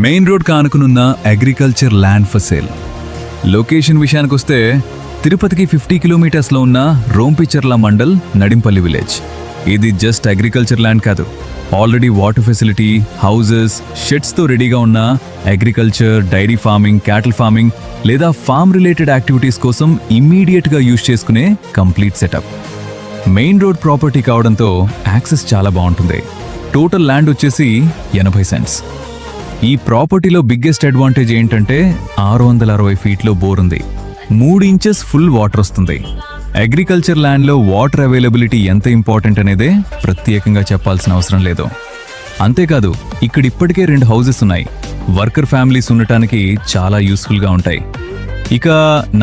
Main road కానుకునున్న agriculture land for sale. Location విషయానికొస్తే తిరుపతికి 50 కిలోమీటర్స్లో ఉన్న రోంపిచర్ల మండల్, నడింపల్లి విలేజ్. ఇది జస్ట్ అగ్రికల్చర్ ల్యాండ్ కాదు, ఆల్రెడీ వాటర్ ఫెసిలిటీ, హౌజెస్, షెడ్స్తో రెడీగా ఉన్న agriculture, dairy farming, cattle farming లేదా ఫార్మ్ రిలేటెడ్ యాక్టివిటీస్ కోసం ఇమ్మీడియట్గా యూజ్ చేసుకునే complete setup. Main road property కావడంతో యాక్సెస్ చాలా బాగుంటుంది. టోటల్ ల్యాండ్ వచ్చేసి 80 సెంట్స్. ఈ ప్రాపర్టీలో బిగ్గెస్ట్ అడ్వాంటేజ్ ఏంటంటే 660 ఫీట్లో బోర్ ఉంది, 3 ఇంచెస్ ఫుల్ వాటర్ వస్తుంది. అగ్రికల్చర్ ల్యాండ్లో వాటర్ అవైలబిలిటీ ఎంత ఇంపార్టెంట్ అనేదే ప్రత్యేకంగా చెప్పాల్సిన అవసరం లేదు. అంతేకాదు ఇక్కడ ఇప్పటికే 2 హౌజెస్ ఉన్నాయి, వర్కర్ ఫ్యామిలీస్ ఉండటానికి చాలా యూస్ఫుల్గా ఉంటాయి. ఇక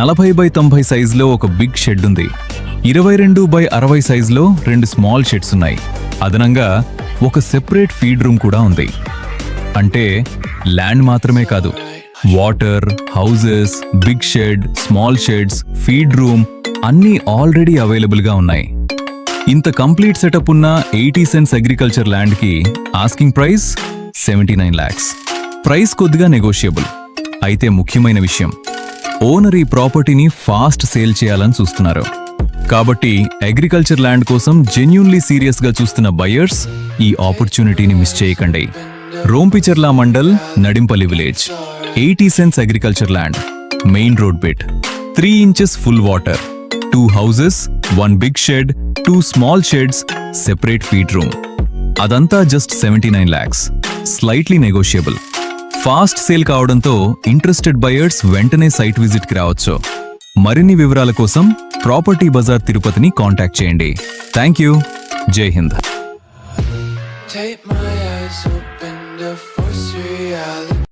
40x90 సైజులో ఒక బిగ్ షెడ్ ఉంది, 22x60 సైజులో 2 స్మాల్ షెడ్స్ ఉన్నాయి. అదనంగా ఒక సెపరేట్ ఫీడ్ రూమ్ కూడా ఉంది. అంటే ల్యాండ్ మాత్రమే కాదు, water, houses, big shed, small sheds, feed room అన్నీ ఆల్రెడీ అవైలబుల్గా ఉన్నాయి. ఇంత కంప్లీట్ సెటప్ ఉన్న 80 సెంట్స్ అగ్రికల్చర్ ల్యాండ్కి ఆస్కింగ్ ప్రైస్ 79 lakhs. ప్రైస్ కొద్దిగా నెగోషియబుల్. అయితే ముఖ్యమైన విషయం, ఓనర్ ఈ ప్రాపర్టీని ఫాస్ట్ సేల్ చేయాలని చూస్తున్నారు. కాబట్టి అగ్రికల్చర్ ల్యాండ్ కోసం జెన్యూన్లీ సీరియస్గా చూస్తున్న బయర్స్ ఈ ఆపర్చునిటీని మిస్ చేయకండి. Rompicherla mandal, Nadimpalli village, 80 cents agriculture land, main road bit, 3 inches full water, 2 houses, 1 big shed, 2 small sheds, separate feed room. అదంతా just 79 lakhs, slightly negotiable. Fast sale కావడంతో ఇంట్రెస్టెడ్ బయర్స్ వెంటనే site విజిట్కి రావచ్చు. మరిన్ని వివరాల కోసం ప్రాపర్టీ బజార్ తిరుపతిని కాంటాక్ట్ చేయండి. Thank you. జై హింద్.